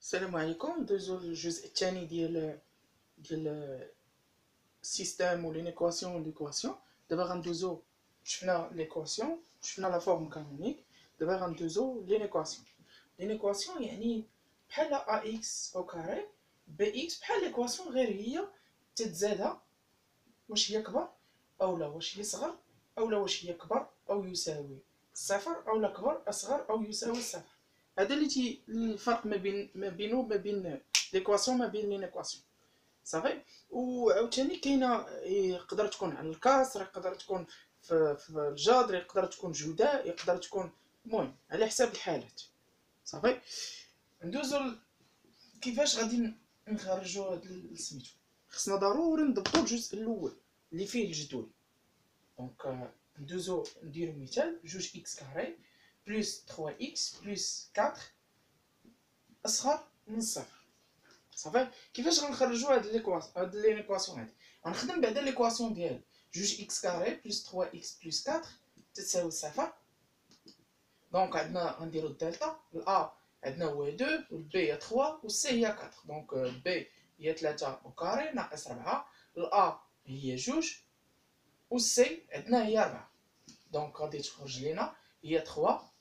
السلام عليكم. ندوزو للجزء الثاني ديال السيستم و لينيكواسيون و ليكواسيون. دابا غندوزو شفنا ليكواسيون، شفنا لا فورم كانونيك. دابا غندوزو لينيكواسيون. لينيكواسيون يعني بحال ا اكس او كاري بي اكس، بحال ليكواسيون غير هي تتزادها واش هي كبر او لا، واش هي صغر او لا، واش هي كبر او يساوي صفر او لا كبر اصغر او يساوي صفر. هذا اللي الفرق ما بينه وما بين ليكواسيون، ما بين لينيكواسيون. صافي. وعاوتاني كاينه يقدر تكون على الكسر، يقدر تكون في الجذر، يقدر تكون جداء، يقدر تكون، المهم على حساب الحالات. صافي. ندوزو كيفاش غادي نخرجوا هاد سميتو. خصنا ضروري نضبطوا الجزء الاول اللي فيه الجدول. دونك ندوزو نديرو مثال 2 اكس كاري بلس 3 اكس بلس 4 اصغر من صفر. صافي. كيفاش غنخرجوا هاد ليكواسيون هادي؟ غنخدم بعدا ليكواسيون ديال 2 اكس كاري بلس 3 اكس بلس 4 تساوي صفر. دونك عندنا غنديرو الدلتا. ا عندنا هو 2 والبي هي 3 والسي هي 4. دونك بي هي 3 او كاري ناقص 4، ا هي 2 والسي عندنا هي 4. دونك غادي تخرج لينا هي 3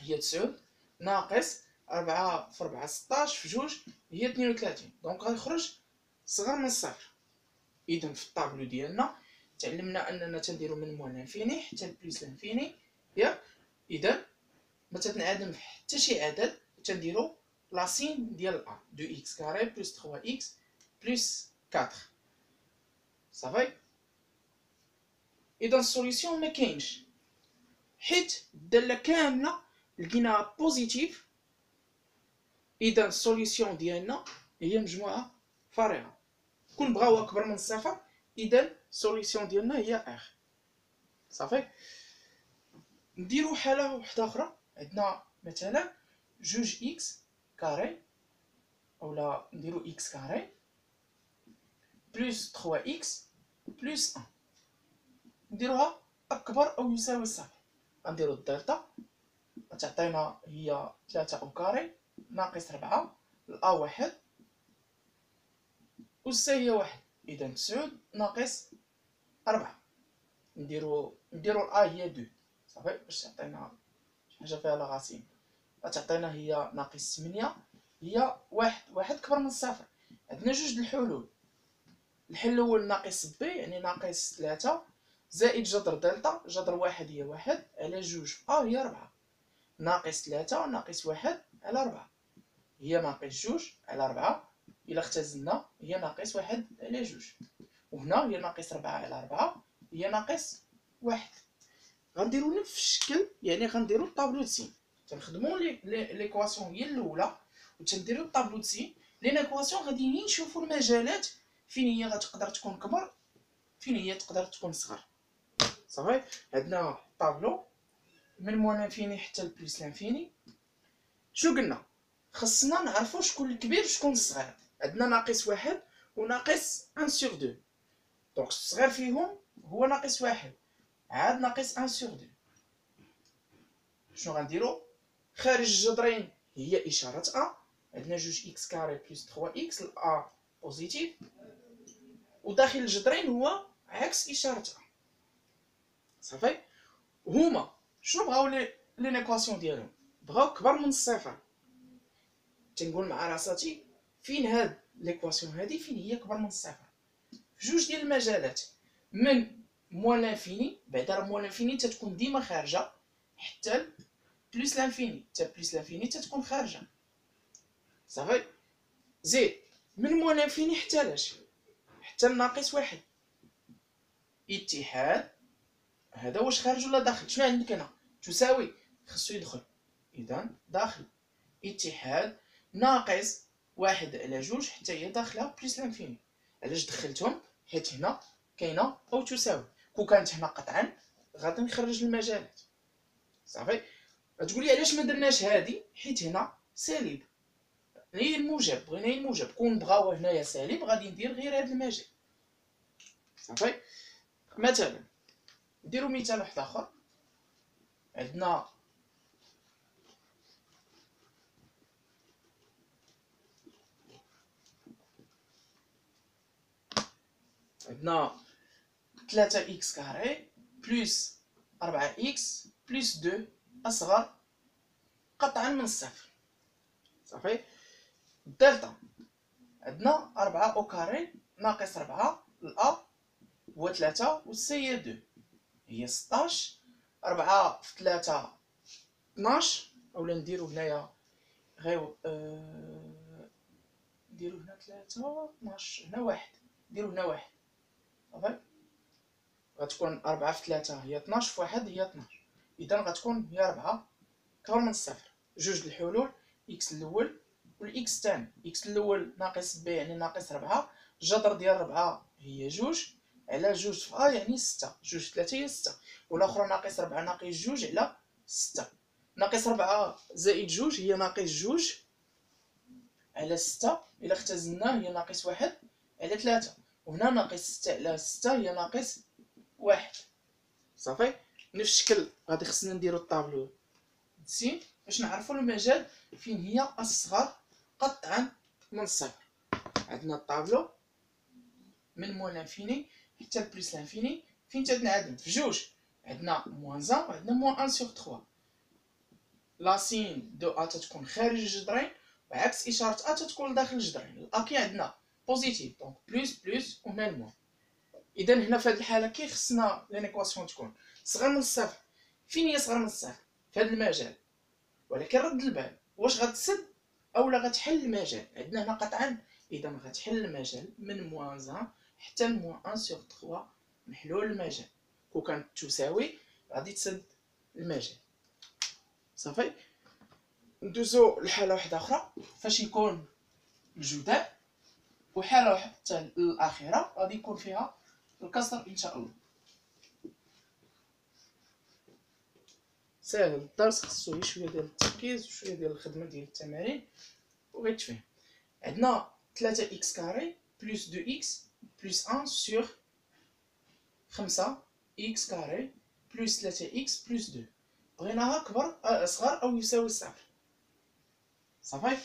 هي 9 ناقص 4 في 4 16 في 2 هي 32. دونك غيخرج صغر من الصفر. اذا في الطابلو ديالنا تعلمنا اننا تنديرو من موان لانفيني حتى لبليس لانفيني، ياك؟ اذا ما تنعدم حتى شي عدد تنديرو لاسين ديال ا 2 اكس كاري بلس 3 اكس بلس 4. صافي. اذا السوليسيون ما كاينش حيت الداله كامله لقيناها بوزيتيف. اذا السوليسيون ديالنا هي مجموعه فارغه. كون بغاو اكبر من الصفر اذا السوليسيون ديالنا هي ار. صافي. نديرو حاله وحده اخرى. عندنا مثلا 2 اكس كاري اولا نديرو اكس كاري بلس 3 اكس بلس 1. نديروها اكبر او يساوي صفر. غنديرو الدلتا غتعطينا هي 3 او كاري ناقص 4، الأ 1 والسي هي 1. إذا 9 ناقص 4. نديرو الأ هي 2. صافي باش تعطينا شي حاجة فيها لاغاسين. غتعطينا هي ناقص 8 هي 1 كبر من الصفر. عندنا جوج د الحلول. الحل الأول ناقص بي يعني ناقص 3 زائد جذر دلتا. جذر 1 هي 1 على 2 في أ هي 4 ناقص 3 ناقص 1 على 4 هي ناقص 2 على 4. إلا اختزلنا هي ناقص 1 على 2. وهنا هي ناقص 4 على 4 هي ناقص 1. غنديرو نفس الشكل، يعني غنديرو الطابلو دسين. تنخدمو ليكواسيون هي الاولى وتنديرو الطابلو دسين. ليكواسيون غادي نشوفو المجالات فين هي غتقدر تكون كبر، فين هي تقدر تكون صغر. صافي. عندنا الطابلو من موان لانفيني حتى لبليس لانفيني. شنو قلنا؟ خصنا نعرفو شكون الكبير وشكون الصغير. عندنا ناقص 1 وناقص 1 سور 2. دونك الصغير فيهم هو ناقص 1 عاد ناقص 1 سور 2. شنو غنديرو؟ خارج الجذرين هي اشاره ا. عندنا 2 اكس كاري بلس 3 اكس ا بوزيتيف، وداخل الجذرين هو عكس اشاره ا. صافي. هما شنو بغاو لي نيكواسيون ديالهم؟ بغاو كبر من الصفر. تنقول مع راساتي فين هاد ليكواسيون هادي فين هي كبر من الصفر؟ في جوج ديال المجالات. من موان لانفيني، بعدا موان لانفيني تتكون ديما خارجه، حتى بلس لانفيني، حتى بلس لانفيني تتكون خارجه. صافي. زيد من موان لانفيني حتى لاش؟ حتى الناقص 1. اتحاد هذا واش خارج ولا داخل؟ شنو عندك هنا؟ تساوي خصو يدخل. اذا داخل. اتحاد ناقص 1 على 2 حتى هي داخله بلس لانفيني. علاش دخلتهم؟ حيت هنا كاينه او تساوي. كون كانت هنا قطعا غادي نخرج المجالات. صافي. غتقول لي علاش ما درناش هادي؟ حيت هنا سالب، غير الموجب، بغينا غير الموجب. كون بغاو هنايا سالب غادي ندير غير هاد المجال. صافي. مثلا نديرو مثال واحد اخر. عندنا عندنا 3 إكس كاري بلس 4 إكس بلس 2 أصغر قطعا من الصفر. صافي. الدلتا عندنا 4 أو كاري ناقص 4 الأ هو 3 و السي هي 2 هي 16. 4 في 3 12. أولا نديرو هنايا غير نديرو هنا 3 12 هنا 1 نديرو هنا 1. صافي. غتكون 4 في 3 هي 12 في 1 هي 12. إذا غتكون هي 4 كبر من الصفر. جوج الحلول إكس الأول والإكس الثاني. إكس الأول ناقص ب يعني ناقص 4. الجذر ديال 4 هي جوج على جوج في أ يعني 6. جوج في 3 هي 6. والأخرى ناقص 4 ناقص جوج على 6. ناقص 4 زائد جوج هي ناقص جوج على 6. إلا اختزلنا هي ناقص 1 على 3. وهنا ناقص 6 على 6 هي ناقص 1. صافي. نفس الشكل غادي خصنا نديرو الطابلو سي باش نعرفو المجال فين هي أصغر قطعا من الصفر. عندنا الطابلو من موان لانفيني حتى لبليس لانفيني فين تتنعدم في جوج. عندنا موان 1 وعندنا موان 1 سور 3. لاسين دو أ تتكون خارج الجذرين وعكس إشارة أ تتكون داخل الجذرين. الأ كي عندنا بوزيتيف دونك بلوس بلوس وهنا الموان. إذا هنا في هذه الحالة كي خصنا لانيكواسيون تكون صغر من الصفر. فين هي صغر من الصفر؟ في هذا المجال. ولكن رد البال واش غتسد اولا غتحل المجال. عندنا هنا قطعا. اذا غتحل المجال من موان 1 حتى لموان 1 سور 3 محلول المجال. كون كانت تساوي غادي تسد المجال. صافي. ندوزو لحاله واحده اخرى فاش يكون الجداء وحاله حتى الاخيره غادي يكون فيها الكسر ان شاء الله. ساهل الدرس خصو غير شويه ديال التركيز وشويه ديال الخدمه ديال التمارين وغيتفهم. عندنا 3 إكس كاري بلس 2 إكس بلس 1 سور 5 إكس كاري بلس 3 إكس بلس 2. بغيناها كبر أصغر أو يساوي الصفر. صافي.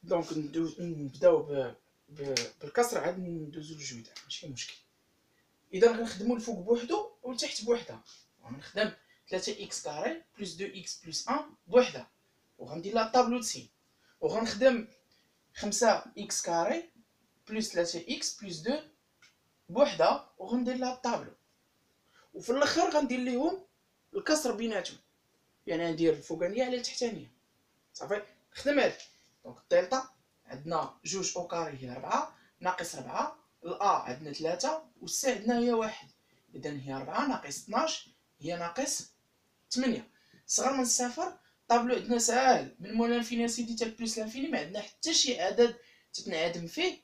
دونك نبداو بالكسر عاد ندوزو للجوده ماشي مشكل. إذا غنخدمو الفوق بوحدو والتحت بوحدها. غنخدم 3 إكس كاري بلس 2 إكس بلس 1 بوحدها وغندير لها طابلو تسين. وغنخدم 5 إكس كاري بلس 3 إكس بلس 2 بوحدها وغندير لها الطابلو. وفي الاخر غندير ليهم الكسر بيناتهم يعني ندير الفوقانيه على التحتانيه. صافي. نخدم هادي. دونك الدلتا عندنا جوج او كاري هي 4 ناقص 4 الأ عندنا 3 والسي عندنا هي 1. إذا هي 4 ناقص 12 هي ناقص 8. صغر من الصفر. طابلو عندنا ساهل من موان لانفيني سيدي حتى بلس لانفيني ما عندنا حتى شي عدد تتنعدم فيه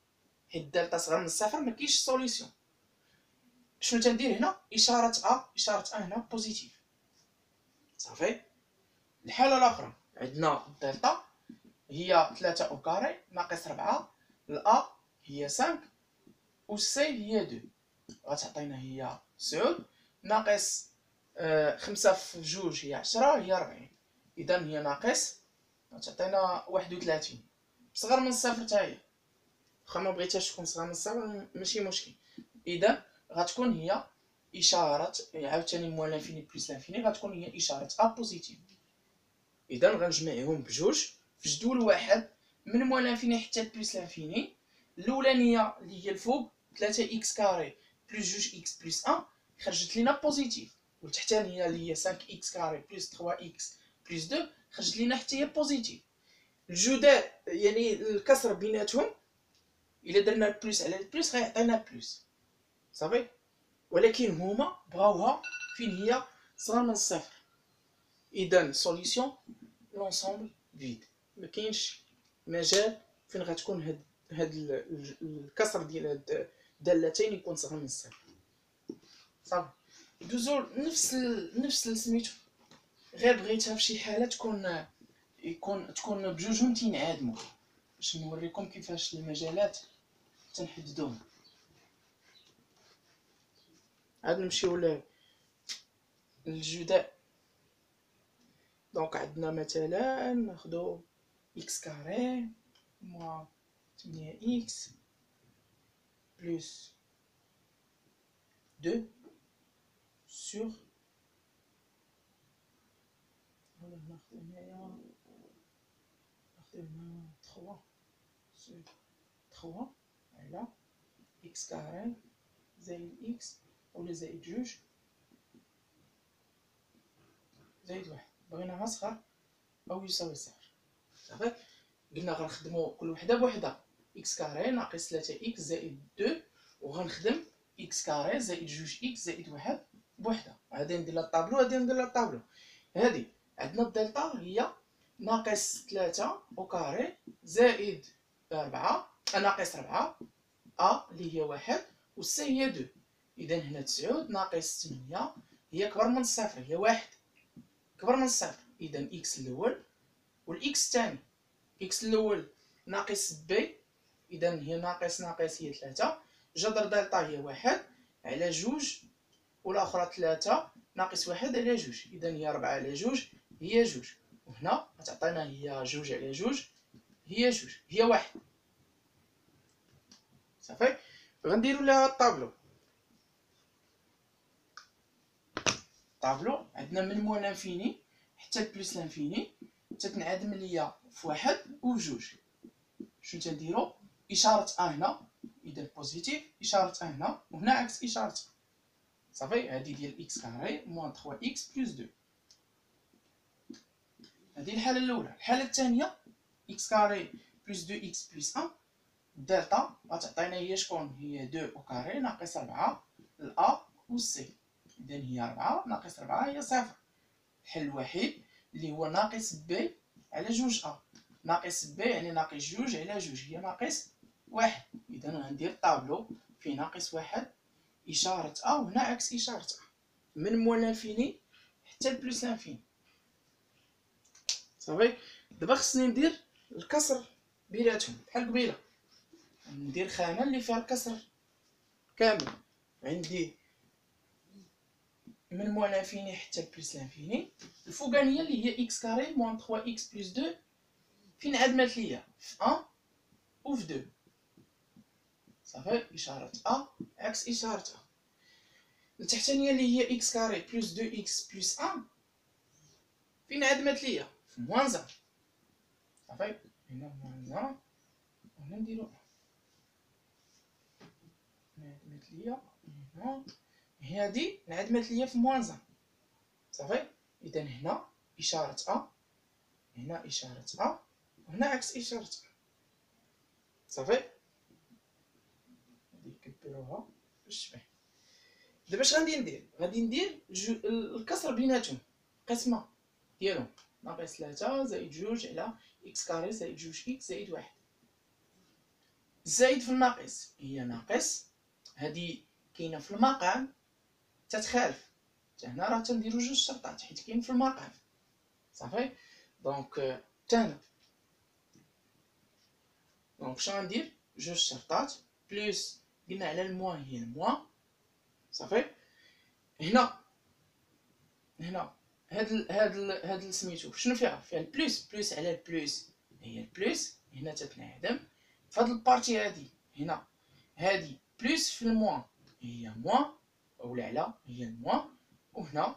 حيت الدلتا صغر من الصفر ما كاينش سوليسيون. شنو تندير هنا؟ اشاره ا هنا بوزيتيف. صافي. الحاله الاخرى عندنا الدلتا هي 3 او كاري ناقص 4 الأ هي 5 والسي هي 2 غتعطينا هي 9 ناقص 5 في جوج هي 10 هي 40. إذا هي ناقص غتعطينا 31 صغر من الصفر حتى هي. واخا ما بغيتهاش تكون صغر من الصفر ماشي مشكل. إذا غتكون هي إشارة عاوتاني موان لانفيني بلس لانفيني غتكون هي إشارة أ بوزيتيف. إذا غنجمعهم بجوج في جدول واحد من موان لانفيني حتى بلس لانفيني. الأولانية اللي هي الفوق 3 إكس كاري بلس جوج إكس بلس 1 خرجت لينا بوزيتيف. والتحتانية اللي هي 5 إكس كاري بلس 3 إكس بلس 2 خرجت لينا حتى هي بوزيتيف. الجداء يعني الكسر بيناتهم إلا درنا البلس على البلس غيعطينا بلس. صافي. ولكن هما بغاوها فين هي صغر من الصفر. إذا سوليسيون لونسومبل فيد ما كاينش مجال فين غتكون هاد الكسر ديال هاد الدالتين يكون صغر من الصفر. صافي. ندوزو نفس سميتو غير بغيتها فشي حاله تكون بجوجهم تينعدموا باش نوريكم كيفاش المجالات تنحددوهم. عاد نمشيو للجداء. دونك عندنا مثلا ناخدو إكس كاري موان 8 إكس بلس 2 sur voilà ناخذ هنايا 3 sur 3 على إكس كاري زائد إكس ولا زائد جوج زائد واحد، بغيناها صغر أو يساوي صفر. صافي، قلنا غنخدمو كل وحدة بوحدها، إكس كاري ناقص 3 إكس زائد 2، وغنخدم إكس كاري زائد جوج إكس زائد واحد بوحدها. هادي ندير لها الطابلو، هادي ندير لها الطابلو. هادي عندنا الدلتا هي ناقص 3 أو كاري زائد 4 ناقص 4 اللي هي واحد، و سي هي 2. إذا هنا 9 ناقص 8 هي كبر من الصفر، هي واحد كبر من الصفر. إذا إكس الأول والإكس الثاني، إكس الأول ناقص بي، إذا هي ناقص هي 3، جذر دلتا هي واحد على جوج، والأخرى 3 ناقص واحد على جوج، إذا هي 4 على جوج هي جوج، وهنا غتعطينا هي جوج على جوج هي جوج هي واحد. صافي، غنديرو لها الطابلو. الطابلو عندنا من موان لانفيني حتى بلس لانفيني تتنعدم ليا في واحد وجوج. شنو تنديرو؟ إشارة هنا، إذا بوزيتيف، إشارة هنا، وهنا عكس إشارة. صافي، هادي ديال إكس كاري موان 3 إكس بلس 2. هادي الحالة الأولى. الحالة الثانية إكس كاري بلس 2 إكس بلس 1، الدلتا غتعطينا هي شكون؟ هي 2 أو كاري ناقص 4 الأ و سي، إذا هي 4 ناقص 4 هي صفر. الحل الوحيد اللي هو ناقص بي على جوج ناقص بي يعني ناقص جوج على جوج هي ناقص واحد. إذا غندير الطابلو فيه ناقص واحد إشارة وهنا عكس إشارة من موان لانفيني حتى لبلوس لانفيني. صافي، دابا خصني ندير الكسر بيناتهم بحال قبيله. ندير خانة اللي فيها الكسر كامل. عندي من موان لانفيني حتى لبلوس لانفيني. الفوقانية اللي هي إكس كاري موان 3 إكس بلس 2 فين عدمت ليا؟ في 1 و في 2. صافي، إشارة عكس إشارة التحتانية اللي هي إكس كاري بلس 2 إكس بلس 1 فين عدمت ليا؟ في موان 1. صافي، هنا موان 1 وهنا نديرو انعدمت ليا هنا، هادي انعدمت ليا في موان 1. صافي، إذا هنا إشارة هنا إشارة وهنا عكس إشارة صافي، غادي نكبروها باش تبان. دابا اش غادي ندير؟ غادي ندير الكسر بيناتهم، قسمة ديالهم ناقص 3 زائد جوج على إكس كاري زائد جوج إكس زائد واحد. الزايد في الناقص هي ناقص، هادي كاينة في المقام تتخالف، حتى هنا راه تنديرو جوج شرطات حيت كاين في المقام. صافي، دونك تانا شنو غندير؟ جوج شرطات بلس قلنا على الموان هي الموان. صافي، هنا هاد سميتو شنو فيها البلس، بلس على البلس هي البلس، هنا تتنعدم فهاد البارتي هادي. هنا هادي بلس في الموان هي موان اولا على هي الموان، وهنا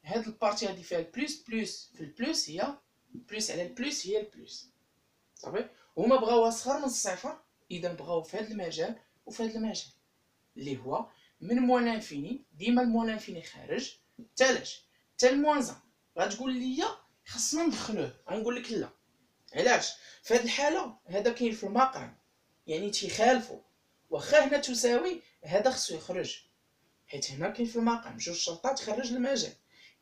هاد البارتي هادي فيها البلس، بلس في البلس هي بلس على البلس هي البلس. صافي، هما بغاوها صغر من الصفر، اذا بغاو في هاد المجال وفي هاد المجال اللي هو من موان لانفيني. ديما الموان لانفيني خارج تالاش حتى الموان 1. غتقول لي خصنا ندخلوه، غنقول لك لا. علاش؟ في هاد الحاله هذا كاين في المقام يعني تيخالفوا، واخا هنا تساوي هذا خصو يخرج حيت هنا كاين في المقام جوج شرطات خرج المجال.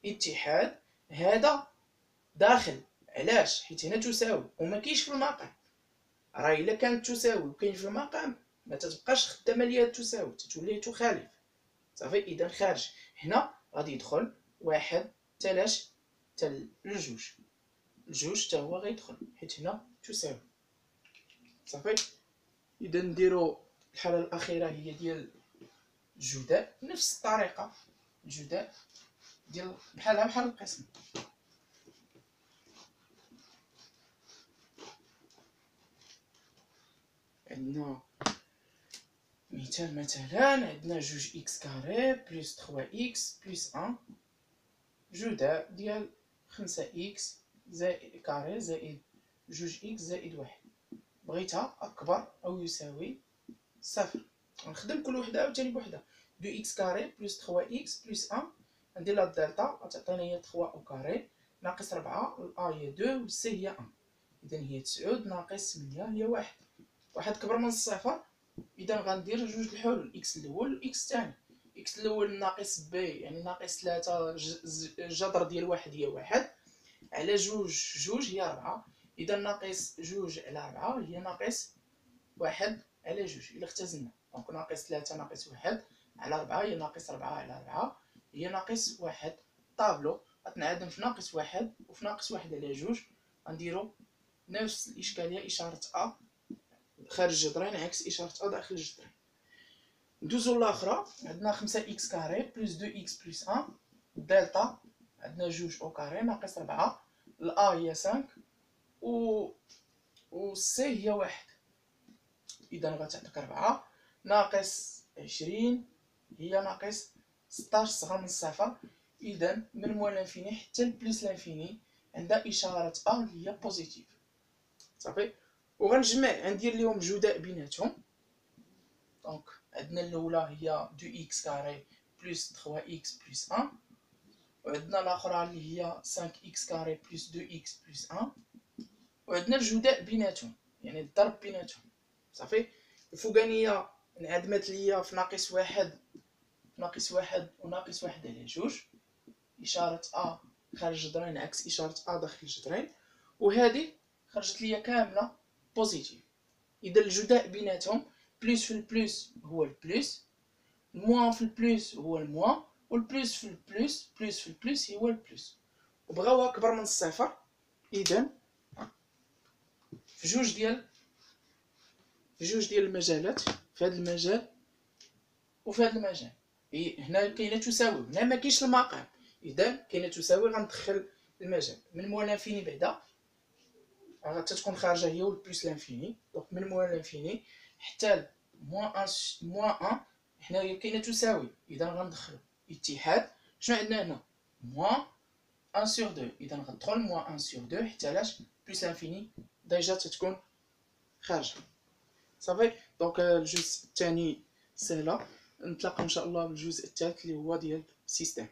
اتحاد هذا داخل، علاش؟ حيت هنا تساوي وما كاينش في المقام. راه الا كانت تساوي وكاين في المقام ما تتبقاش خدامه ليا تساوي، تتولي تخالف. صافي، اذا خارج. هنا غادي يدخل واحد تالاش حتى لجوج، الجوج حتى هو غيدخل حيت هنا تساوي. صافي، اذا نديرو الحاله الاخيره هي ديال الجداء نفس الطريقه، الجداء ديال بحال القسم. عندنا مثلا عندنا جوج إكس كاري بلس 3 إكس بلس 1 جداء ديال 5 إكس زائد كاري زائد جوج إكس زائد 1. بغيتها أكبر أو يساوي صفر. غنخدم كل وحدة عاوتاني بوحدها. 2 إكس كاري بلس 3 إكس بلس 1 ندير لا دلتا غتعطينا هي 3 أو كاري ناقص 4 الأ هي 2 والسي هي 1. إذا هي 9 ناقص 8 هي 1. واحد كبر من الصفر. إذا غندير جوج الحلول إكس الأول والإكس الثاني. إكس الأول ناقص بي يعني ناقص 3 الجذر ديال واحد هي 1 على جوج هي 4. إذا ناقص جوج على 4 هي ناقص 1 على جوج إلا اختزلنا. دونك ناقص 3 ناقص 1 على 4 هي ناقص 4 على 4 هي ناقص 1. طابلو غتنعدم في ناقص 1 وفي ناقص 1 على جوج. غنديرو نفس الإشكالية إشارة أ خارج الجذرين عكس إشارة أ داخل الجذرين. ندوزو لاخرى. عندنا 5 إكس كاري بلس 2 إكس بلس 1 دلتا عندنا جوج أو كاري ناقص 4 الأ هي 5 و سي هي 1. إذا غتعطيك 4 ناقص 20 هي ناقص 16 صغر من الصفر. إذا من موان لانفيني حتى البليس لانفيني عندها إشارة أ اللي هي بوزيتيف. صافي. وغنجمع غندير ليهم جداء بيناتهم. دونك عندنا الأولى هي 2 إكس كاري بلس 3 إكس بلس 1 وعندنا الأخرى اللي هي 5 إكس كاري بلس 2 إكس بلس 1 وعندنا الجداء بيناتهم يعني الضرب بيناتهم. صافي. الفوقانية انعدمت ليا في ناقص 1 ناقص 1 وناقص 1 على جوج. إشارة أ خارج الجذرين عكس إشارة أ داخل الجذرين. وهذه خرجت ليا كاملة بوزيتيف. إذا الجداء بيناتهم بلس في البلس هو البلس الموان في البلس هو الموان والبلس في البلس بلس في البلس هو البلس وبغاو أكبر من الصفر. إذا في جوج ديال المجالات في هذا المجال وفي هذا المجال هنا كاينه تساوي هنا ما كاينش المقام. اذا كاينه تساوي غندخل المجال من موان لانفيني بعدا غتكون خارجه هي والبلس لانفيني. دونك من موان لانفيني حتى موان 1 حنايا كاينه تساوي. اذا غندخلو اتحاد. شنو عندنا هنا موان 1 sur 2. اذا غتدخل موان 1 sur 2 حتى علاش بلس لانفيني ديجا تتكون خارجه. صافي. دونك الجزء الثاني سهله. نتلاقاو ان شاء الله بالجزء الثالث اللي هو ديال السيستم.